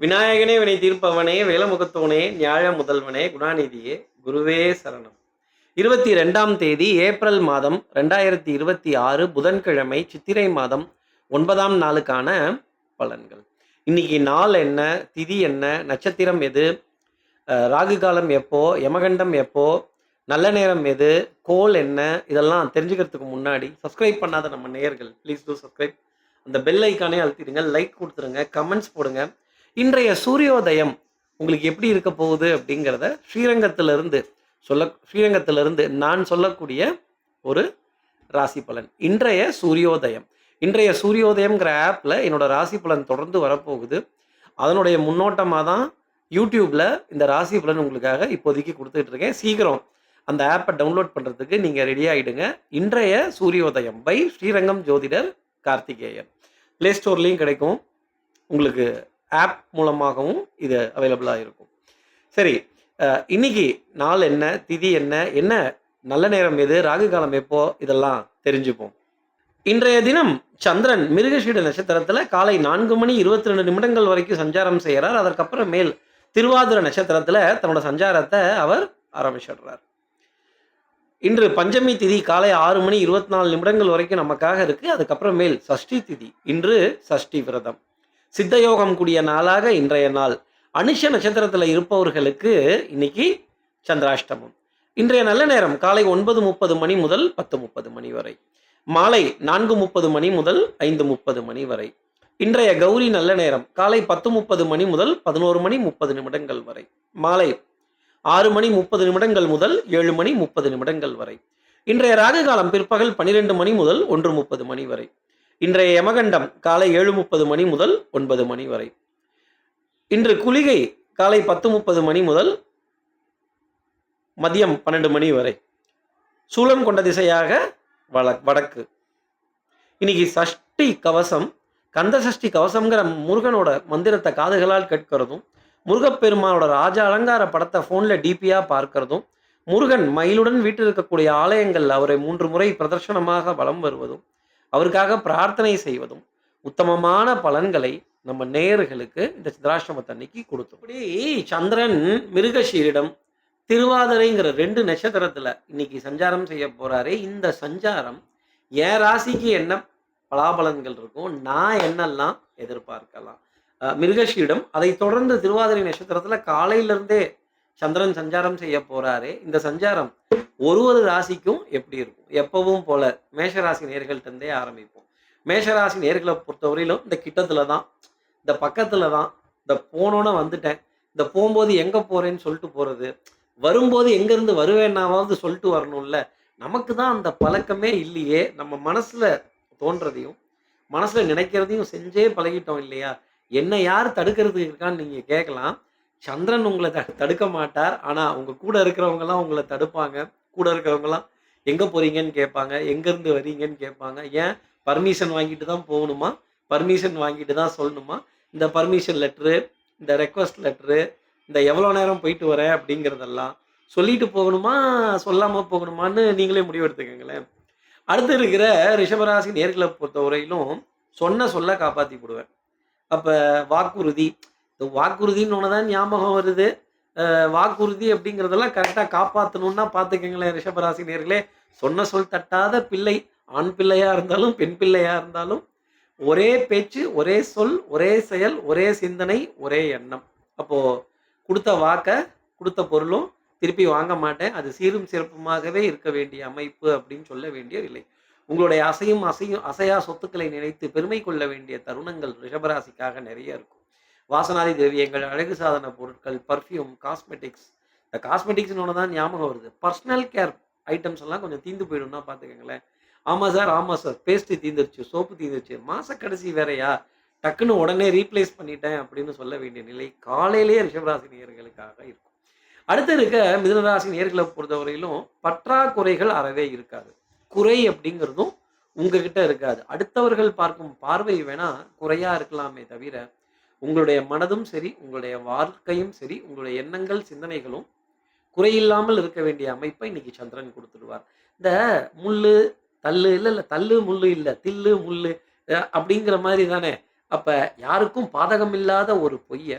விநாயகனே வினை தீர்ப்பவனே வேலமுகத்தோனே ஞாழ முதல்வனே குணாநிதியே குருவே சரணம். 22ஆம் தேதி ஏப்ரல் மாதம் 2026 புதன்கிழமை சித்திரை மாதம் 9ஆம் நாளுக்கான பலன்கள். இன்னைக்கு நாள் என்ன, திதி என்ன, நட்சத்திரம் எது, ராகு காலம் எப்போ, யமகண்டம் எப்போ, நல்ல நேரம் எது, கோல் என்ன, இதெல்லாம் தெரிஞ்சுக்கிறதுக்கு முன்னாடி சப்ஸ்கிரைப் பண்ணாத நம்ம நேயர்கள் ப்ளீஸ் டூ சப்ஸ்கிரைப். அந்த பெல் ஐக்கானே அழுத்திடுங்க, லைக் கொடுத்துருங்க, கமெண்ட்ஸ் போடுங்க. இன்றைய சூரியோதயம் உங்களுக்கு எப்படி இருக்க போகுது அப்படிங்கிறத ஸ்ரீரங்கத்திலிருந்து நான் சொல்லக்கூடிய ஒரு ராசி பலன். இன்றைய சூரியோதயம்ங்கிற ஆப்பில் என்னோட ராசி பலன் தொடர்ந்து வரப்போகுது. அதனுடைய முன்னோட்டமாக தான் யூடியூப்பில் இந்த ராசி பலன் உங்களுக்காக இப்போதைக்கு கொடுத்துட்டு இருக்கேன். சீக்கிரம் அந்த ஆப்பை டவுன்லோட் பண்ணுறதுக்கு நீங்கள் ரெடி ஆகிடுங்க. இன்றைய சூரியோதயம் பை ஸ்ரீரங்கம் ஜோதிடர் கார்த்திகேயன். ப்ளே ஸ்டோர்லேயும் கிடைக்கும், உங்களுக்கு ஆப் மூலமாகவும் இது அவைலபிளாக இருக்கும். சரி, இன்னைக்கு நாள் என்ன, திதி என்ன, என்ன நல்ல நேரம் எது, ராகு காலம் எப்போ, இதெல்லாம் தெரிஞ்சுப்போம். இன்றைய தினம் சந்திரன் மிருகஷீட நட்சத்திரத்தில் காலை 4:22 வரைக்கும் சஞ்சாரம் செய்கிறார். அதற்கப்புறம் மேல் திருவாதிர நட்சத்திரத்தில் தன்னோட சஞ்சாரத்தை அவர் ஆரம்பிச்சிடுறார். இன்று பஞ்சமி திதி காலை 6:24 வரைக்கும் நமக்காக இருக்கு. அதுக்கப்புறம் மேல் சஷ்டி திதி. இன்று சஷ்டி விரதம். சித்தயோகம் கூடிய நாளாக இன்றைய நாள். அனுஷ நட்சத்திரத்தில் இருப்பவர்களுக்கு இன்னைக்கு சந்திராஷ்டமம். இன்றைய நல்ல நேரம் காலை 9:30 முதல் 10:30 வரை, மாலை 4:30 முதல் 5:30 வரை. இன்றைய கௌரி நல்ல நேரம் காலை 10:30 முதல் 11:30 வரை, மாலை 6:30 முதல் 7:30 வரை. இன்றைய ராகு காலம் பிற்பகல் 12 முதல் 1:30 வரை. இன்றைய யமகண்டம் காலை 7:30 முதல் 9 வரை. இன்று குளிகை காலை 10:30 முதல் மதியம் 12 வரை. சூலம் கொண்ட திசையாக வடக்கு. இன்னைக்கு சஷ்டி கவசம், கந்த சஷ்டி கவசம்ங்கிற முருகனோட மந்திரத்தை காதுகளால் கேட்கிறதும், முருகப்பெருமானோட ராஜ அலங்கார படத்தை ஃபோனில் டிபியாக பார்க்கறதும், முருகன் மயிலுடன் வீட்டில் இருக்கக்கூடிய ஆலயங்கள் அவரை 3 முறை பிரதர்ஷனமாக வலம் வருவதும், அவருக்காக பிரார்த்தனை செய்வதும் உத்தமமான பலன்களை நம்ம நேயர்களுக்கு இந்த சித்ராஷ்டமத்தன்னைக்கு கொடுத்தோம். இப்படி சந்திரன் மிருகஷீரிடம் திருவாதிரைங்கிற 2 நட்சத்திரத்தில் இன்னைக்கு சஞ்சாரம் செய்ய போறாரு. இந்த சஞ்சாரம் என் ராசிக்கு என்ன பலாபலன்கள் இருக்கும், நான் என்னெல்லாம் எதிர்பார்க்கலாம். மிருகஷீரிடம் அதை தொடர்ந்து திருவாதிரை நட்சத்திரத்தில் காலையிலிருந்தே சந்திரன் சஞ்சாரம் செய்ய போறாரு. இந்த சஞ்சாரம் ஒரு ராசிக்கும் எப்படி இருக்கும், எப்பவும் போல மேஷராசி நேர்கள்ட்டே ஆரம்பிப்போம். மேஷராசி நேர்களை பொறுத்தவரையிலும் இந்த கிட்டத்துல தான், இந்த பக்கத்துல தான், இந்த போனோன்னு வந்துட்டேன், இந்த போகும்போது எங்க போறேன்னு சொல்லிட்டு போறது, வரும்போது எங்கேருந்து வருவேன்னாவது சொல்லிட்டு வரணும்ல. நமக்கு தான் அந்த பழக்கமே இல்லையே. நம்ம மனசுல தோன்றதையும் மனசுல நினைக்கிறதையும் செஞ்சே பழகிட்டோம் இல்லையா. என்ன யார் தடுக்கிறதுக்கு இருக்கான்னு நீங்க கேட்கலாம். சந்திரன் உங்களை தடுக்க மாட்டார். ஆனால் உங்கள் கூட இருக்கிறவங்கலாம் உங்களை தடுப்பாங்க. கூட இருக்கிறவங்கலாம் எங்கே போகிறீங்கன்னு கேட்பாங்க, எங்கேருந்து வரீங்கன்னு கேட்பாங்க. ஏன் பர்மிஷன் வாங்கிட்டு தான் போகணுமா, பர்மிஷன் வாங்கிட்டு தான் சொல்லணுமா, இந்த பர்மிஷன் லெட்ரு, இந்த ரெக்வஸ்ட் லெட்ரு, இந்த எவ்வளோ நேரம் போயிட்டு வரேன் அப்படிங்கிறதெல்லாம் சொல்லிட்டு போகணுமா, சொல்லாமல் போகணுமான்னு நீங்களே முடிவெடுத்துக்கங்களேன். அடுத்து இருக்கிற ரிஷபராசி நேர்களை பொறுத்தவரையிலும் சொல்ல காப்பாற்றி போடுவேன். அப்போ வாக்குறுதி, இந்த வாக்குறுதின்னு ஒன்று தான் ஞாபகம் வருது. வாக்குறுதி அப்படிங்கிறதெல்லாம் கரெக்டாக காப்பாற்றணுன்னா பார்த்துக்கங்களேன் ரிஷபராசி நேர்களே. சொன்ன சொல் தட்டாத பிள்ளை, ஆண் பிள்ளையாக இருந்தாலும் பெண் பிள்ளையாக இருந்தாலும் ஒரே பேச்சு, ஒரே சொல், ஒரே செயல், ஒரே சிந்தனை, ஒரே எண்ணம். அப்போது கொடுத்த வாக்கை, கொடுத்த பொருளும் திருப்பி வாங்க மாட்டேன், அது சீரும் சிறப்புமாகவே இருக்க வேண்டிய அமைப்பு அப்படின்னு சொல்ல வேண்டியதில்லை. உங்களுடைய அசையா சொத்துக்களை நினைத்து பெருமை கொள்ள வேண்டிய தருணங்கள் ரிஷபராசிக்காக நிறைய இருக்கும். வாசனாதி திரவியங்கள், அழகு சாதன பொருட்கள், பர்ஃப்யூம், காஸ்மெட்டிக்ஸ். இந்த காஸ்மெட்டிக்ஸ்னு ஒன்று தான் ஞாபகம் வருது. பர்சனல் கேர் ஐட்டம்ஸ் எல்லாம் கொஞ்சம் தீர்ந்து போயிடும்னா பார்த்துக்கங்களேன். ஆமாம் சார், பேஸ்ட்டு தீந்துருச்சு, சோப்பு தீந்துருச்சு, மாத கடைசி வேறையா, டக்குன்னு உடனே ரீப்ளேஸ் பண்ணிட்டேன் அப்படின்னு சொல்ல வேண்டிய நிலை காலையிலேயே ரிஷபராசி நேயர்களுக்காக இருக்கும். அடுத்து இருக்க மிதுனராசி நேயர்களை பொறுத்தவரையிலும் பற்றாக்குறைகள் அறவே இருக்காது. குறை அப்படிங்கிறதும் உங்ககிட்ட இருக்காது. அடுத்தவர்கள் பார்க்கும் பார்வை வேணா குறையா இருக்கலாமே தவிர உங்களுடைய மனதும் சரி, உங்களுடைய வாழ்க்கையும் சரி, உங்களுடைய எண்ணங்கள் சிந்தனைகளும் குறையில்லாமல் இருக்க வேண்டிய அமைப்பை இன்னைக்கு சந்திரன் கொடுத்துடுவார். இந்த முள்ளு தள்ளு இல்லை, தள்ளு முள்ளு இல்லை, தில்லு முள்ளு அப்படிங்கிற மாதிரி தானே. அப்ப யாருக்கும் பாதகம் இல்லாத ஒரு பொய்ய,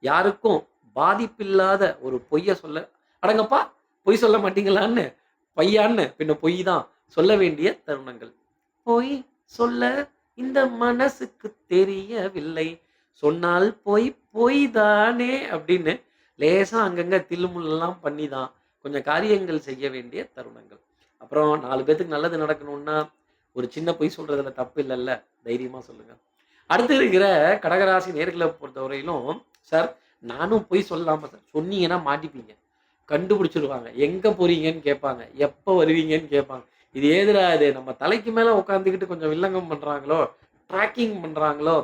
யாருக்கும் பாதிப்பில்லாத ஒரு பொய்ய சொல்ல, "அடங்கப்பா! பொய் சொல்ல மாட்டீங்களான்னு, பையான்னு பின்ன பொய் தான்." சொல்ல வேண்டிய தருணங்கள். "பொய் சொல்ல இந்த மனசுக்கு தெரியவில்லை. சொன்னால் பொய் பொய் தானே." அப்படின்னு லேசா அங்கங்க தில்லு முல்லுலாம் பண்ணி தான் கொஞ்சம் காரியங்கள் செய்ய வேண்டிய தருணங்கள். அப்புறம் 4 பேத்துக்கு நல்லது நடக்கணும்னா, ஒரு சின்ன பொய் சொல்றதுல தப்பு இல்லல்ல. தைரியமா சொல்லுங்க. அடுத்து இருக்கிற கடகராசி நேர்கள பொறுத்தவரையிலும், "சார் நானும் பொய் சொல்லலாமா சார்?" சொன்னீங்கன்னா மாட்டிப்பீங்க. கண்டுபிடிச்சுருவாங்க. எங்க போறீங்கன்னு கேட்பாங்க. எப்ப வருவீங்கன்னு கேட்பாங்க. இது ஏதுடா இது? நம்ம தலைக்கு மேல உட்காந்துக்கிட்டு கொஞ்சம் வில்லங்கம் பண்றாங்களோ, ட்ராக்கிங் பண்றாங்களோ,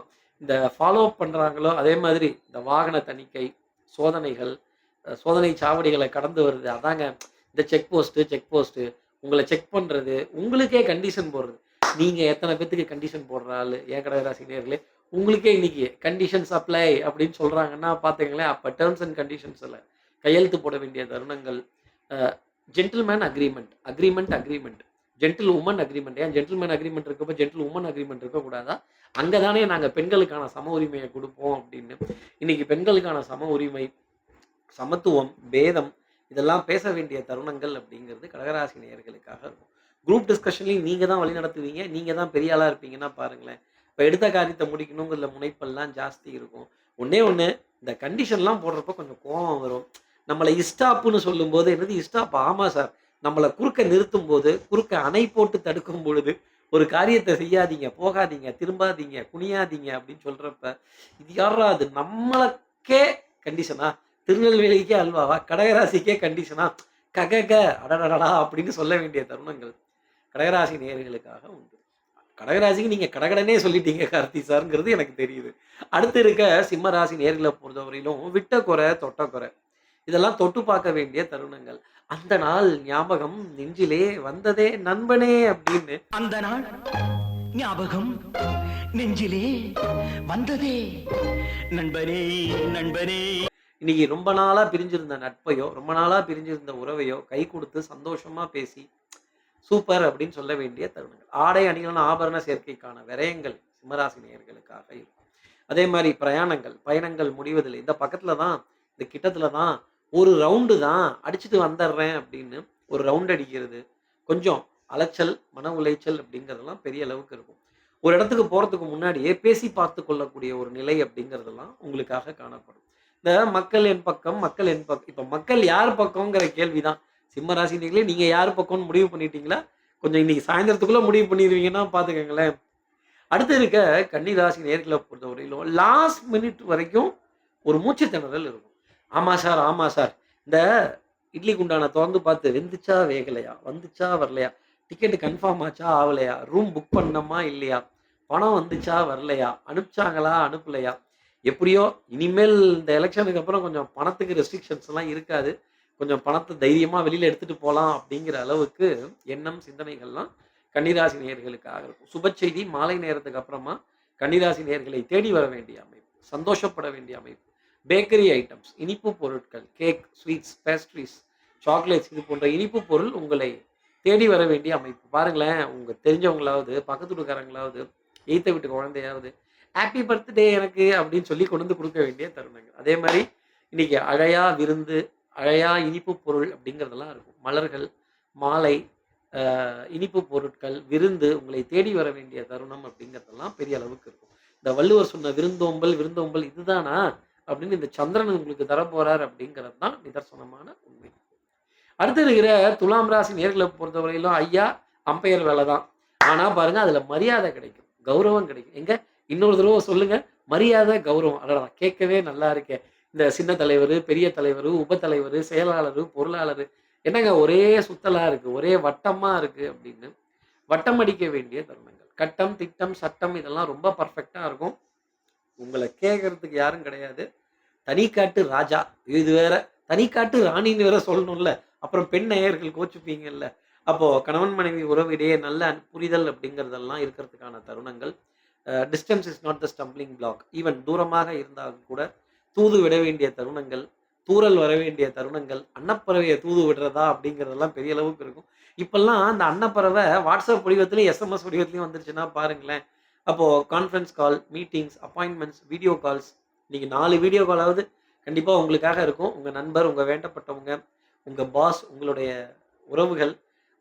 இந்த ஃபாலோ அப் பண்றாங்களோ, அதே மாதிரி இந்த வாகன தணிக்கை, சோதனைகள், சோதனை சாவடிகள கடந்து வருது. அதாங்க இந்த செக் போஸ்ட்டு உங்கள செக் பண்றது, உங்களுக்கே கண்டிஷன் போடுறது. நீங்க எத்தன பேத்துக்கு கண்டிஷன் போடுற ஆளு? என் கடகராசி நேயர்களே! உங்களுக்கே இன்னைக்கு கண்டிஷன்ஸ் அப்ளை அப்படின்னு சொல்றாங்கன்னா பார்த்துக்கங்களேன், அப்ப டெர்ம்ஸ் அண்ட் கண்டிஷன்ஸ்ல கையெழுத்து போட வேண்டிய தருணங்கள். A gentleman agreement, agreement. Gentlewoman agreement. ஏன் ஜென்டில்மேன் அக்ரீமெண்ட் இருக்கப்ப ஜென்டில் வுமன் அக்ரீமெண்ட் இருக்கக்கூடாதா? அங்க தானே நாங்க பெண்களுக்கான சம உரிமைய குடுப்போம் அப்படின்னு. இன்னைக்கு பெண்களுக்கான சம உரிமை, சமத்துவம், பேதம் இதெல்லாம் பேச வேண்டிய தருணங்கள் அப்படிங்கிறது கடகராசி நேயர்களுக்காக இருக்கும். குரூப் டிஸ்கஷன்லயும் நீங்க தான் வழிநடத்துவீங்க. நீங்க தான் பெரிய ஆளா இருப்பீங்கன்னா பாருங்களேன். இப்ப எடுத்த காரியத்த முடிக்கணுங்கிறதுல முனைப்பெல்லாம் ஜாஸ்தி இருக்கும். ஒண்ணே ஒண்ணு, இந்த கண்டிஷன்லாம் போடுறப்ப கொஞ்சம் கோவம் வரும். நம்மள இஸ்டாப்ன்னு சொல்லும்போது, "என்னது இஸ்டாப்?" ஆமா சார். நம்மள குறுக்க நிறுத்தும்போது, குறுக்க அணை போட்டு தடுக்கும் பொழுது, "ஒரு காரியத்த செய்யாதீங்க, போகாதீங்க, திரும்பாதீங்க, குனியாதீங்க" அப்படின்னு சொல்றப்ப, இது யார்றா அது? நம்மளுக்கே கண்டிஷனா? திருநெல்வேலிக்கே அல்வாவா? கடகராசிக்கே கண்டிஷனா? ககக! அடடடடா! அப்படின்னு சொல்ல வேண்டிய தருணங்கள் கடகராசி நேயர்களுக்காக உண்டு. கடகராசிக்கு நீங்க கடகடன்னே சொல்லிட்டீங்க கார்த்தி சார்ங்கிறது எனக்கு தெரியுது. அடுத்து இருக்க சிம்ம ராசி நேயர்கள பொறுத்தவரையிலும் விட்ட குறை, தொட்ட குறை. இதெல்லாம் தொட்டு பார்க்க வேண்டிய தருணங்கள். "அந்த நாள் ஞாபகம் நெஞ்சிலே வந்ததே நண்பனே" அப்படின்னு அந்த நாள் ஞாபகம் நெஞ்சிலே வந்ததே நண்பனே நண்பனே. இன்னைக்கு ரொம்ப நாளா பிரிஞ்சிருந்த நட்பையோ, ரொம்ப நாளா பிரிஞ்சிருந்த உறவையோ கை குடுத்து சந்தோஷமா பேசி, சூப்பர் அப்படின்னு சொல்ல வேண்டிய தருணங்கள். ஆடை, அணிகலன், ஆபரண சேர்க்கைக்கான விரயங்கள் சிம்மராசி நேயர்களுக்காக இருக்கும். அதே மாரி பிரயாணங்கள், பயணங்கள் முடிவதில்லை. இந்த பக்கத்துல தான், இந்த கிட்டத்துல தான், ஒரு ரவுண்டு தான் அடிச்சுட்டு வந்துர்றேன் அப்படின்னு ஒரு ரவுண்ட் அடிக்கிறது. கொஞ்சம் அலைச்சல், மன உளைச்சல் அப்படிங்கிறதெல்லாம் பெரிய அளவுக்கு இருக்கும். ஒரு இடத்துக்கு போறதுக்கு முன்னாடியே பேசி பார்த்துக் கொள்ளக்கூடிய ஒரு நிலை அப்படிங்கிறதெல்லாம் உங்களுக்காக காணப்படும். இந்த மக்கள் என் பக்கம், மக்கள் என் பக்கம். இப்ப மக்கள் யார் பக்கம்ங்கிற கேள்வி தான். சிம்ம ராசினியர்களே நீங்க யார் பக்கம்னு முடிவு பண்ணிட்டீங்களா? கொஞ்சம் இன்னைக்கு சாயந்தரத்துக்குள்ள முடிவு பண்ணிருவீங்கன்னா பார்த்துக்கங்களேன். அடுத்து இருக்க கன்னி ராசி நேயர்கள பொறுத்தவரையிலும் லாஸ்ட் மினிட் வரைக்கும் ஒரு மூச்சு திணறல் இருக்கும். ஆமா சார், ஆமா சார். இந்த இட்லி குண்டான தொறந்து பார்த்து வெந்துச்சா வேகலையா? வந்துச்சா வரலையா? டிக்கெட் கன்ஃபார்ம் ஆச்சா ஆவலையா? ரூம் புக் பண்ணோமா இல்லையா? பணம் வந்துச்சா வரலையா? அனுப்பிச்சாங்களா அனுப்பலையா? எப்படியோ இனிமேல் இந்த எலக்ஷனுக்கு அப்புறம் கொஞ்சம் பணத்துக்கு ரெஸ்ட்ரிக்ஷன்ஸ்லாம் இருக்காது. கொஞ்சம் பணத்த தைரியமா வெளியில எடுத்துட்டு போலாம் அப்படிங்கிற அளவுக்கு எண்ணம், சிந்தனைகள்லாம் கன்னிராசி நேயர்களுக்காக இருக்கும். சுப செய்தி மாலை நேரத்துக்கு அப்புறமா கன்னிராசி நேயர்களை தேடி வர வேண்டிய அமைப்பு. சந்தோஷப்பட வேண்டிய அமைப்பு. பேக்கரி ஐட்டம்ஸ், இனிப்பு பொருட்கள், கேக், ஸ்வீட்ஸ், பேஸ்ட்ரீஸ், சாக்லேட்ஸ் இது போன்ற இனிப்பு பொருள் உங்களை தேடி வர வேண்டிய அமைப்பு. பாருங்களேன், உங்க தெரிஞ்சவங்களாவது, பக்கத்து வீட்டுக்காரங்களாவது, எய்த்த வீட்டு குழந்தையாவது, "ஹேப்பி பர்த்டே எனக்கு" அப்படின்னு சொல்லி கொண்டு வந்து குடுக்க வேண்டிய தருணங்கள். அதே மாரி இன்னைக்கு அழையா விருந்து, அழையா இனிப்பு பொருள் அப்படிங்கிறதெல்லாம் இருக்கும். மலர்கள், மாலை, அ இனிப்பு பொருட்கள், விருந்து உங்களை தேடி வர வேண்டிய தருணம் அப்படிங்கிறதெல்லாம் பெரிய அளவுக்கு இருக்கும். இந்த வள்ளுவர் சொன்ன விருந்தோம்பல், விருந்தோம்பல் இதுதானா? அப்படின்னு இந்த சந்திரன் உங்களுக்கு தரப்போறார் அப்படிங்கிறது தான் நிதர்சனமான உண்மை. அடுத்து இருக்கிற துலாம் ராசி நேர்கள பொறுத்தவரையிலும் ஐயா, அம்பையர் வேல தான். ஆனா பாருங்க அதுல மரியாதை கிடைக்கும். கௌரவம் கிடைக்கும். எங்க இன்னொரு தடவ சொல்லுங்க. மரியாதை, கௌரவம். அடடா! கேட்கவே நல்லா இருக்கே. இந்த சின்ன தலைவரு, பெரிய தலைவரு, உப தலைவரு, செயலாளரு, பொருளாளரு என்னங்க ஒரே சுத்தலா இருக்கு. ஒரே வட்டமா இருக்கு அப்படின்னு. வட்டம் அடிக்க வேண்டிய தருணங்கள். கட்டம், திட்டம், சட்டம் இதெல்லாம் ரொம்ப பெர்ஃபெக்ட்டா இருக்கும். உங்கள கேட்கறதுக்கு யாரும் கிடையாது. தனிக்காட்டு ராஜா. இது வேற. தனிக்காட்டு ராணின்னு வேற சொல்லணும்ல. அப்புறம் பெண் நேயர்கள் கோச்சுப்பீங்கல்ல. அப்போ கணவன் மனைவி உறவு இடையே நல்ல புரிதல் அப்படிங்கிறதெல்லாம் இருக்கிறதுக்கான தருணங்கள். Distance is not the stumbling black. Even தூரமாக இருந்தாலும் கூட தூது விட வேண்டிய தருணங்கள், தூறல் வர வேண்டிய தருணங்கள், அன்னப்பறவைய தூது விடுறதா அப்படிங்கிறதெல்லாம் பெரிய அளவுக்கு இருக்கும். இப்பல்லாம் அந்த அன்னப்பறவை WhatsApp வடிவத்திலும், SMS வடிவத்திலயும் வந்துருச்சுன்னா பாருங்களேன். அப்போது conference call, meetings, appointments, video calls, நீங்கள் 4 வீடியோ காலாவது கண்டிப்பாக உங்களுக்காக இருக்கும். உங்கள் நண்பர், உங்கள் வேண்டப்பட்டவங்க, உங்கள் பாஸ், உங்களுடைய உறவுகள்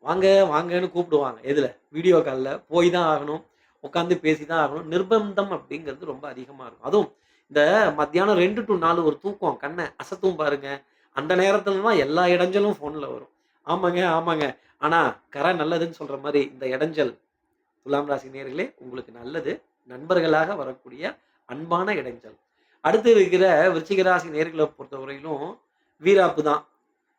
வாங்க வாங்கன்னு கூப்பிடுவாங்க. எதில்? வீடியோ காலில் போய் தான் ஆகணும். உட்காந்து பேசி தான் ஆகணும். நிர்பந்தம் அப்படிங்கிறது ரொம்ப அதிகமாக இருக்கும். அதுவும் இந்த மத்தியானம் 2 to 4 ஒரு தூக்கம் கண்ணை அசத்தும் பாருங்க. அந்த நேரத்துல தான் எல்லா இடைஞ்சலும் ஃபோன்ல வரும். ஆமாங்க, ஆமாங்க. ஆனா கரை நல்லதுன்னு சொல்ற மாரி இந்த இடைஞ்சல் துலாம் ராசி நேயர்களே உங்களுக்கு நல்லது. நண்பர்களாக வரக்கூடிய அன்பான இடைஞ்சல். அடுத்து இருக்கிற விருச்சிக ராசி நேயர்கள பொறுத்தவரையிலும் வீராப்பு தான்.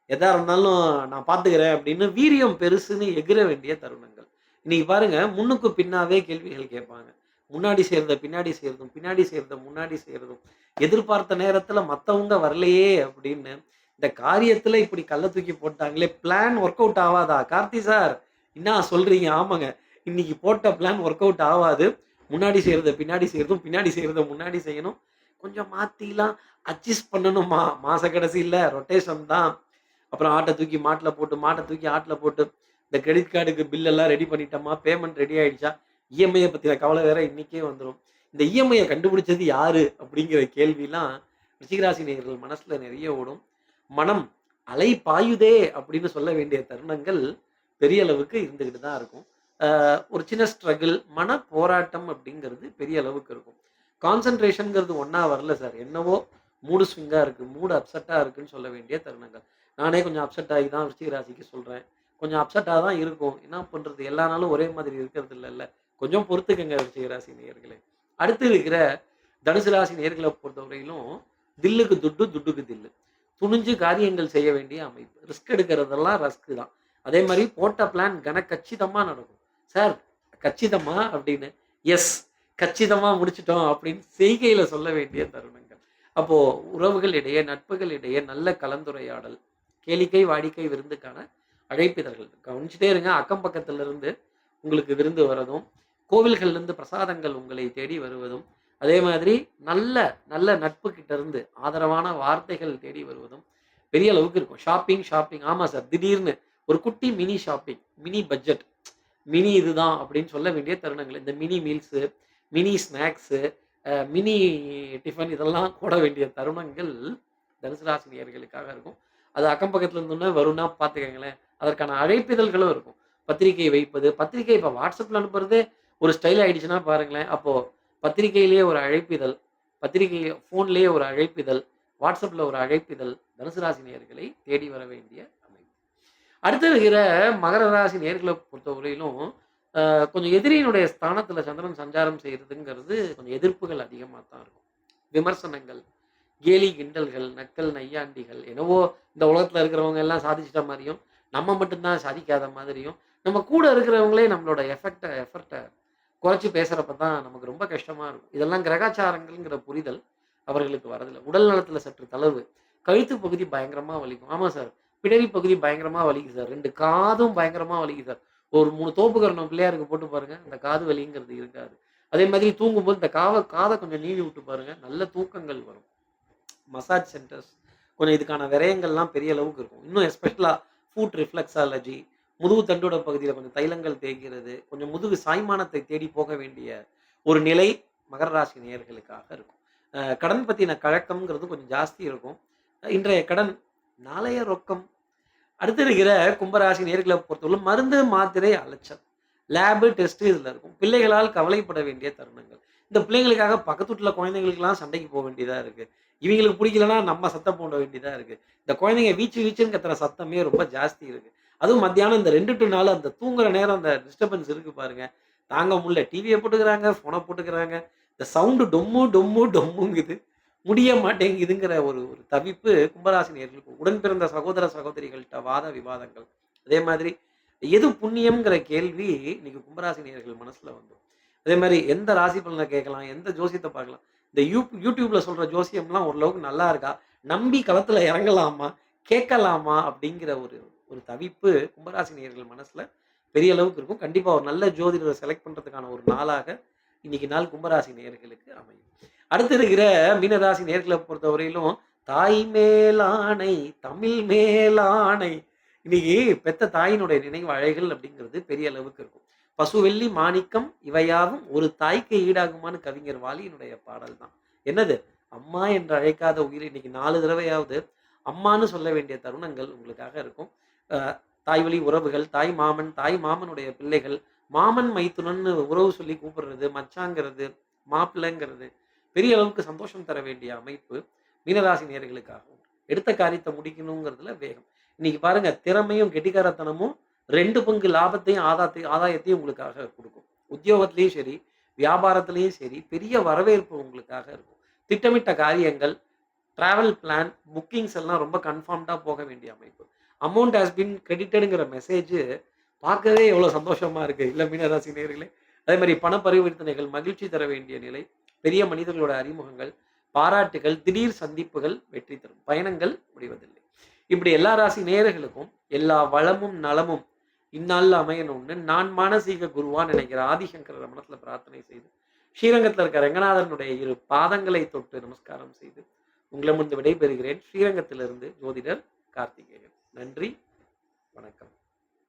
எதா இருந்தாலும் நான் பார்த்துக்கிறேன் அப்படின்னு வீரியம் பெருசுன்னு எகிற வேண்டிய தருணங்கள். இன்னைக்கு பாருங்க முன்னுக்கு பின்னாவே கேள்விகள் கேட்பாங்க. முன்னாடி செய்றத பின்னாடி செய்றதும், பின்னாடி செய்றத முன்னாடி செய்றதும், எதிர்பார்த்த நேரத்துல மத்தவங்க வரலையே அப்படின்னு, இந்த காரியத்துல இப்படி கல்ல தூக்கி போட்டாங்களே, பிளான் ஒர்க் அவுட் ஆவாதா? கார்த்தி சார் என்னா சொல்றீங்க? ஆமாங்க. இன்னைக்கு போட்ட பிளான் ஒர்க் அவுட் ஆவாது. முன்னாடி செய்றத பின்னாடி செய்றதும், பின்னாடி செய்றத முன்னாடி செய்யணும். கொஞ்சம் மாத்திலாம் அட்ஜஸ்ட் பண்ணணுமா, மாச கடைசியில ரொட்டேஷன் தான். அப்புறம் ஆட்ட தூக்கி மாட்டுல போட்டு, மாட்ட தூக்கி ஆட்டுல போட்டு, இந்த கிரெடிட் கார்டுக்கு பில் எல்லாம் ரெடி பண்ணிட்டோமா, பேமெண்ட் ரெடி ஆயிடுச்சா, இஎம்ஐய பத்தின கவலை வேற இன்னைக்கே வந்துரும். இந்த இஎம்ஐய கண்டுபிடிச்சது யாரு? அப்படிங்கிற கேள்விலாம் ரிஷிகராசி நேயர்கள் மனசுல நிறைய ஓடும். மனம் அலை பாயுதே அப்படின்னு சொல்ல வேண்டிய தருணங்கள் பெரிய அளவுக்கு இருந்துகிட்டு தான் இருக்கும். ஒரு சின்ன ஸ்ட்ரகிள், மன போராட்டம் அப்படிங்கிறது பெரிய அளவுக்கு இருக்கும். கான்சன்ட்ரேஷன்ங்கிறது ஒண்ணா வரல சார். என்னவோ மூடு ஸ்விங்கா இருக்கு, மூடு அப்செட்டா இருக்குன்னு சொல்ல வேண்டிய தருணங்கள். நானே கொஞ்சம் அப்செட் ஆகி தான் விருச்சிக ராசிக்கு சொல்றேன். கொஞ்சம் அப்செட்டா தான் இருக்கும். என்ன பண்றது? எல்லா நாளும் ஒரே மாதிரி இருக்கிறது இல்லல்ல. கொஞ்சம் பொறுத்துக்கங்க விருச்சிக ராசி நேயர்களே. அடுத்து இருக்கிற தனுசு ராசி நேயர்கள பொறுத்தவரையிலும் தில்லுக்கு துட்டு, துட்டுக்கு தில்லு. துணிஞ்சு காரியங்கள் செய்ய வேண்டிய அமைப்பு. ரிஸ்க் எடுக்கிறதெல்லாம் ரஸ்க் தான். அதே மாரி போட்ட பிளான் கச்சிதமா நடக்கும். சார் கச்சிதமா அப்படின்னு, எஸ் கச்சிதமா முடிச்சுட்டோம் அப்படின்னு செய்கையில சொல்ல வேண்டிய தருணங்கள். அப்போ உறவுகள் இடையே, நட்புகள் இடையே நல்ல கலந்துரையாடல், கேளிக்கை, வாடிக்கை, விருந்துக்கான அழைப்பிதழ்கள். கவனிச்சுட்டே இருங்க. அக்கம் பக்கத்துல இருந்து உங்களுக்கு விருந்து வரதும், கோவில்கள்ல இருந்து பிரசாதங்கள் உங்களை தேடி வருவதும், அதே மாதிரி நல்ல நல்ல நட்பு கிட்ட இருந்து ஆதரவான வார்த்தைகள் தேடி வருவதும் பெரிய அளவுக்கு இருக்கும். Shopping, shopping. ஆமா சார். திடீர்னு ஒரு குட்டி mini shopping, mini budget, mini இதுதான் அப்படின்னு சொல்ல வேண்டிய தருணங்கள். இந்த mini meals, mini snacks, mini tiffin இதெல்லாம் போட வேண்டிய தருணங்கள் தனுசு ராசி நேயர்களுக்காக இருக்கும். அது அக்கம் பக்கத்துல இருந்தோன்னே வரும்னா பார்த்துக்கங்களேன். அதற்கான அழைப்பிதழ்களும் இருக்கும். பத்திரிகை வைப்பது, பத்திரிகை இப்ப WhatsAppல அனுப்புறதே ஒரு ஸ்டைல் ஆயிடுச்சுன்னா பாருங்களேன். அப்போ பத்திரிகையிலேயே ஒரு அழைப்பிதழ், பத்திரிகை ஃபோன்லேயே ஒரு அழைப்பிதழ், WhatsAppல ஒரு அழைப்பிதழ் தனுசு ராசி நேயர்களை தேடி வர வேண்டிய அமைப்பு. அடுத்து இருக்கிற மகர ராசி நேயர்கள பொறுத்தவரையிலும், கொஞ்சம் எதிரியினுடைய ஸ்தானத்துல சந்திரன் சஞ்சாரம் செய்றதுங்கிறது கொஞ்சம் எதிர்ப்புகள் அதிகமா தான் இருக்கும். விமர்சனங்கள், கேலி கிண்டல்கள், நக்கல், நையாண்டிகள், என்னவோ இந்த உலகத்துல இருக்கிறவங்க எல்லாம் சாதிச்சிட்ட மாரியும், நம்ம மட்டும் தான் சாதிக்காத மாதிரியும், நம்ம கூட இருக்கிறவங்களே நம்மளோட எஃபர்ட்ட குறைச்சு பேசுறப்ப தான் நமக்கு ரொம்ப கஷ்டமா இருக்கும். இதெல்லாம் கிரகாச்சாரங்கள்ங்கிற புரிதல் அவர்களுக்கு வரதில்ல. உடல் நலத்துல சற்று தளர்வு. கழுத்து பகுதி பயங்கரமா வலிக்கும். ஆமா சார். பிடரி பகுதி பயங்கரமா வலிக்குது சார். 2 காதும் பயங்கரமா வலிக்குது சார். ஒரு 3 தோப்புக்கரணம் பிள்ளையாருக்கு போட்டு பாருங்க. அந்த காது வலிங்கிறது இருக்காது. அதே மாதிரி தூங்கும்போது இந்த காத கொஞ்சம் நீவி விட்டு பாருங்க. நல்ல தூக்கங்கள் வரும். மசாஜ் சென்டர்ஸ் கொஞ்சம் இதுக்கான விரயங்கள்லாம் பெரிய அளவுக்கு இருக்கும். இன்னும் எஸ்பெஷலா ஃபுட் ரிஃப்ளெக்ஸாலஜி, முதுகு தண்டுவட பகுதியில கொஞ்சம் தைலங்கள் தேய்க்கிறது, கொஞ்சம் முதுகு சாய்மானத்தை தேடி போக வேண்டிய ஒரு நிலை மகர ராசி நேயர்களுக்காக இருக்கும். கடன் பத்தின கழக்கம்ங்கிறது கொஞ்சம் ஜாஸ்தி இருக்கும். இன்றைய கடன், நாளைய ரொக்கம். அடுத்து இருக்கிற கும்பராசி நேயர்கள பொறுத்தவரை மருந்து, மாத்திரை, அலைச்சல், லேபு, டெஸ்ட் இதுல இருக்கும். பிள்ளைகளால் கவலைப்பட வேண்டிய தருணங்கள். இந்த பிள்ளைங்களுக்காக பக்கத்து வீட்ல குழந்தைங்களுக்கெல்லாம் சண்டைக்கு போ வேண்டியதா இருக்கு. இவைங்களுக்கு பிடிக்கலன்னா நம்ம சத்தம் போட வேண்டியதா இருக்கு. இந்த குழந்தைங்க வீச்சு வீச்சுன்னு கத்துற சத்தமே ரொம்ப ஜாஸ்தி இருக்கு. அதுவும் மத்தியானம் இந்த 2 to 4 அந்த தூங்குற நேரம் அந்த டிஸ்டர்பன்ஸ் இருக்கு பாருங்க. தாங்க முடியல. டிவிய போட்டுக்கிறாங்க, ஃபோன போட்டுக்கிறாங்க. இந்த சவுண்டு டொம்மு, டொம்மு, டொம்முங்குது. முடிய மாட்டேங்குதுங்கிற ஒரு ஒரு தவிப்பு கும்பராசி நேயர்களுக்கு. உடன் பிறந்த சகோதர, சகோதரிகள்ட்ட வாத விவாதங்கள். அதே மாதிரி எது புண்ணியம்ங்கிற கேள்வி இன்னைக்கு கும்பராசி நேயர்கள் மனசுல வந்துரும். அதே மாரி எந்த ராசி பலன கேட்கலாம், எந்த ஜோசியத்த பார்க்கலாம். இந்த யூடியூப்ல சொல்ற ஜோசியம்லாம் ஓரளவுக்கு நல்லா இருக்கா? நம்பி களத்துல இறங்கலாமா? கேட்கலாமா? அப்படிங்கிற ஒரு ஒரு தவிப்பு கும்பராசி நேயர்கள் மனசுல பெரிய அளவுக்கு இருக்கும். கண்டிப்பா ஒரு நல்ல ஜோதிடரை செலக்ட் பண்றதுக்கான ஒரு நாளாக இன்னைக்கு நாள் கும்பராசி நேயர்களுக்கு அமையும். அடுத்து இருக்கிற மீனராசி நேயர்கள பொறுத்தவரையிலும், தாய் மேலாணை, தமிழ் மேலாணை. இன்னைக்கு பெத்த தாயினுடைய நினைவு அலைகள் அப்படிங்கிறது பெரிய அளவுக்கு இருக்கும். பசுவெள்ளி மாணிக்கம் இவையாவும் ஒரு தாய்க்கு ஈடாகுமான்னு கவிஞர் வாலியினுடைய பாடல் தான். என்னது? அம்மா என்று அழைக்காத உயிர் இன்னைக்கு 4 தடவையாவது அம்மான்னு சொல்ல வேண்டிய தருணங்கள் உங்களுக்காக இருக்கும். அ தாய் வழி உறவுகள், தாய் மாமன், தாய் மாமனுடைய பிள்ளைகள், மாமன் மைத்துனன்னு உறவு சொல்லி கூப்பிடுறது, மச்சாங்கிறது, மாப்பிள்ளைங்கிறது பெரிய அளவுக்கு சந்தோஷம் தர வேண்டிய அமைப்பு மீனராசி நேயர்களுக்காகவும். எடுத்த காரியத்த முடிக்கணுங்கிறதுல வேகம். இன்னைக்கு பாருங்க திறமையும், கெட்டிக்காரத்தனமும் 2 பங்கு லாபத்தையும், ஆதாயத்தையும் உங்களுக்காக குடுக்கும். உத்தியோகத்திலயும் சரி, வியாபாரத்திலயும் சரி, பெரிய வரவேற்பு உங்களுக்காக இருக்கும். திட்டமிட்ட காரியங்கள், டிராவல் பிளான், புக்கிங்ஸ் எல்லாம் ரொம்ப கன்ஃபார்ம்டா போக வேண்டிய அமைப்பு. அமௌண்ட் ஹாஸ் பீன் கிரெடிட்டட்ங்கிற மெசேஜ் பார்க்கவே எவ்வளோ சந்தோஷமா இருக்கு. இல்ல மீனராசி நேயர்களே? அதே மாரி பண பரிவர்த்தனைகள் மகிழ்ச்சி தர வேண்டிய நிலை, பெரிய மனிதர்களோட அறிமுகங்கள், பாராட்டுகள், திடீர் சந்திப்புகள் வெற்றி தரும். பயணங்கள் முடிவதில்லை. இப்படி எல்லா ராசி நேயர்களுக்கும் எல்லா வளமும், நலமும் இந்நாள்ல அமையணும்னு நான் மானசீக குருவான்னு நினைக்கிற ஆதிசங்கரர் மனசுல பிரார்த்தனை செய்து, ஸ்ரீரங்கத்துல இருக்க ரங்கநாதனுடைய 2 பாதங்களை தொட்டு நமஸ்காரம் செய்து, உங்களிடமிருந்து விடைபெறுகிறேன். ஸ்ரீரங்கத்திலிருந்து ஜோதிடர் கார்த்திகேயன். நன்றி, வணக்கம்.